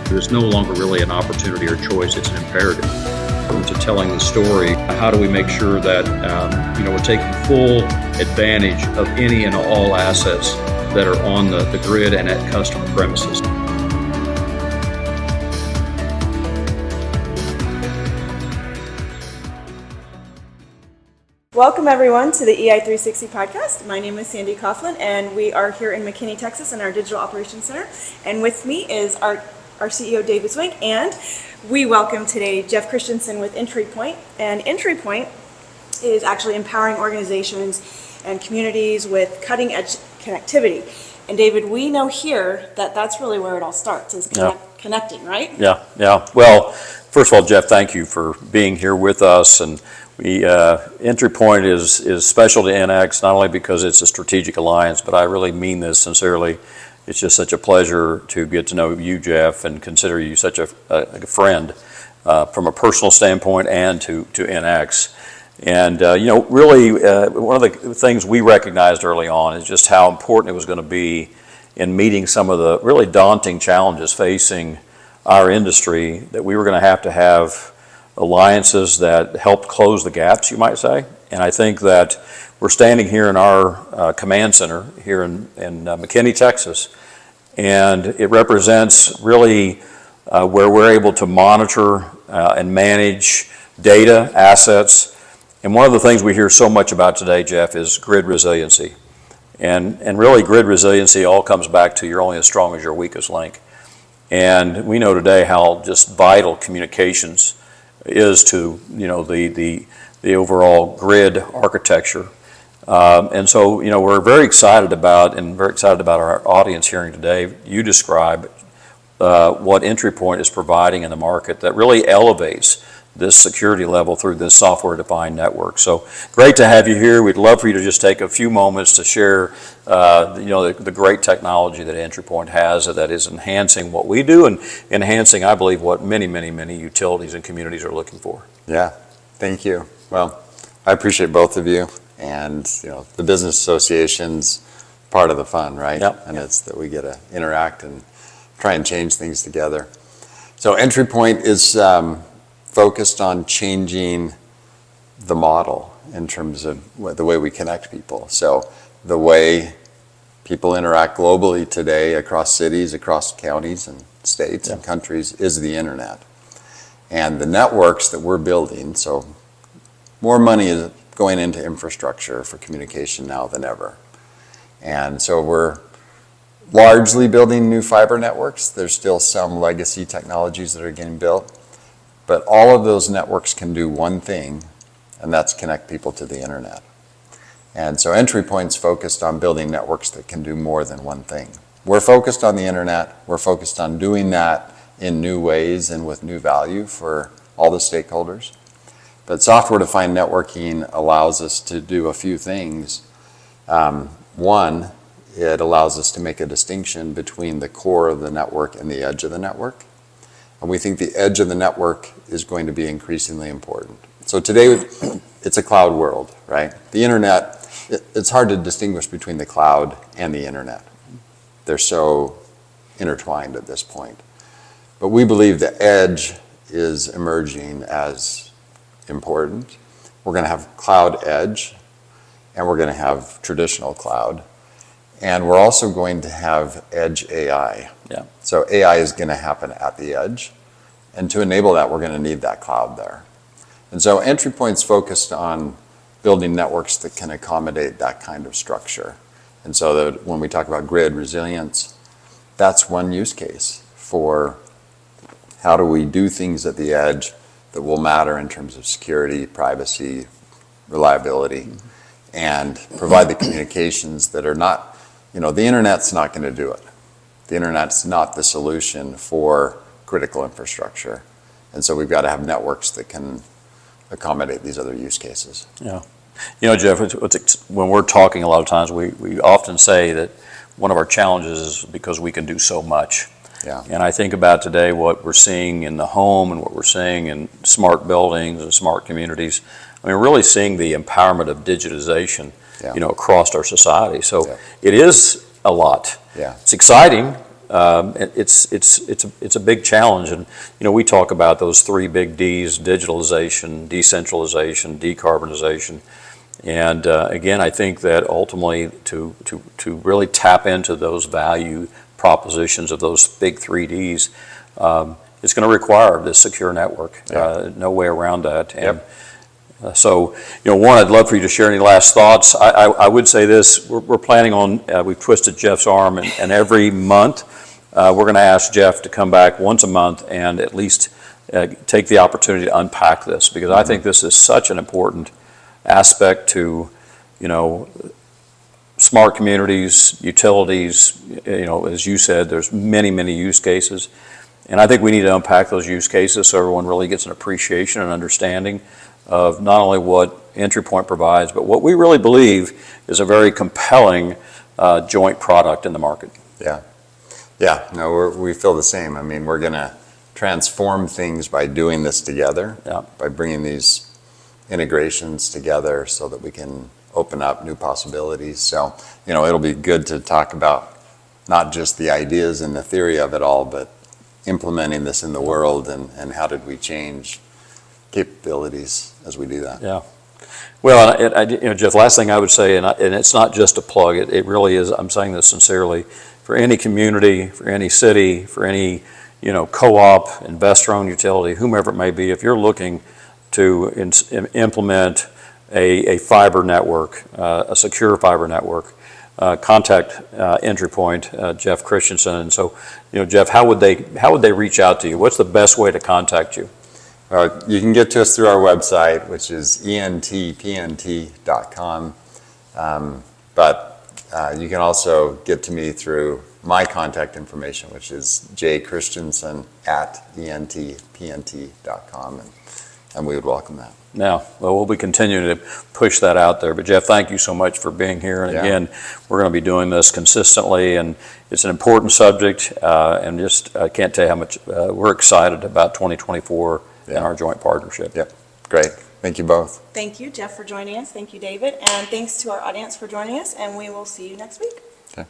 It's no longer really an opportunity or choice, it's an imperative. To telling the story, how do we make sure that we're taking full advantage of any and all assets that are on the grid and at customer premises. Welcome everyone to the ei360 podcast. My name is Sandy Coughlin and we are here in McKinney, Texas in our Digital Operations Center. And with me is our CEO David Swink, and we welcome today Jeff Christensen with EntryPoint. And EntryPoint is actually empowering organizations and communities with cutting edge connectivity. And David, we know here that that's really where it all starts, is connecting, right? Yeah. Well, first of all, Jeff, thank you for being here with us. And EntryPoint is special to NX, not only because it's a strategic alliance, but I really mean this sincerely. It's just such a pleasure to get to know you, Jeff, and consider you such a friend from a personal standpoint and to NX. And really, one of the things we recognized early on is just how important it was going to be in meeting some of the really daunting challenges facing our industry, that we were going to have alliances that helped close the gaps, you might say. And I think that we're standing here in our command center here in McKinney, Texas, and it represents really where we're able to monitor and manage data, assets. And one of the things we hear so much about today, Jeff, is grid resiliency. And really grid resiliency all comes back to you're only as strong as your weakest link. And we know today how just vital communications is to the overall grid architecture. And so we're very excited about our audience hearing today. You describe what EntryPoint is providing in the market that really elevates this security level through this software-defined network. So great to have you here. We'd love for you to just take a few moments to share the great technology that EntryPoint has that is enhancing what we do and enhancing, I believe, what many utilities and communities are looking for. Yeah, thank you. Well, I appreciate both of you, and the business association's part of the fun, right? Yep. And it's that we get to interact and try and change things together. So EntryPoint is focused on changing the model in terms of the way we connect people. So the way people interact globally today across cities, across counties and states and countries is the internet. And the networks that we're building, so more money is going into infrastructure for communication now than ever. And so we're largely building new fiber networks. There's still some legacy technologies that are getting built. But all of those networks can do one thing, and that's connect people to the internet. And so EntryPoint's focused on building networks that can do more than one thing. We're focused on the internet. We're focused on doing that in new ways and with new value for all the stakeholders. But software-defined networking allows us to do a few things. One, it allows us to make a distinction between the core of the network and the edge of the network. And we think the edge of the network is going to be increasingly important. So today, it's a cloud world, right? The internet, it's hard to distinguish between the cloud and the internet. They're so intertwined at this point. But we believe the edge is emerging as important. We're going to have cloud edge, and we're going to have traditional cloud. And we're also going to have edge AI. Yeah. So AI is going to happen at the edge. And to enable that, we're going to need that cloud there. And so EntryPoint's focused on building networks that can accommodate that kind of structure. And so that when we talk about grid resilience, that's one use case for how do we do things at the edge that will matter in terms of security, privacy, reliability, and provide the communications that are not, the internet's not going to do it. The internet's not the solution for critical infrastructure. And so we've got to have networks that can accommodate these other use cases. Yeah. Jeff, when we're talking a lot of times, we often say that one of our challenges is because we can do so much. Yeah. And I think about today what we're seeing in the home and what we're seeing in smart buildings and smart communities. I mean, really seeing the empowerment of digitization, across our society. So it is a lot. Yeah. It's exciting, it's a big challenge. And, we talk about those three big Ds: digitalization, decentralization, decarbonization. And again, I think that ultimately to really tap into those value propositions of those big three Ds, it's going to require this secure network. No way around that. And so, one, I'd love for you to share any last thoughts. I would say this: we're planning on, we've twisted Jeff's arm, and every month we're going to ask Jeff to come back once a month and at least take the opportunity to unpack this, because I think this is such an important aspect to, smart communities, utilities. As you said, there's many use cases, and I think we need to unpack those use cases so everyone really gets an appreciation and understanding of not only what Entry Point provides, but what we really believe is a very compelling joint product in the market. No, we feel the same. I mean, we're going to transform things by doing this together, by bringing these integrations together so that we can open up new possibilities. So, it'll be good to talk about not just the ideas and the theory of it all, but implementing this in the world, and how did we change capabilities as we do that. Yeah. Well, Jeff, last thing I would say, and it's not just a plug, it really is, I'm saying this sincerely, for any community, for any city, for any, co-op, investor-owned utility, whomever it may be, if you're looking to implement a fiber network, a secure fiber network, contact Entry Point, Jeff Christensen. And so, Jeff, how would they reach out to you? What's the best way to contact you? You can get to us through our website, which is entpnt.com. But you can also get to me through my contact information, which is jchristensen@entpnt.com, and we would welcome that. Now, well, we'll be continuing to push that out there. But Jeff, thank you so much for being here. And again, we're going to be doing this consistently, and it's an important subject. And just I can't tell you how much we're excited about 2024 and our joint partnership. Yep, great. Thank you both. Thank you, Jeff, for joining us. Thank you, David. And thanks to our audience for joining us. And we will see you next week. Okay.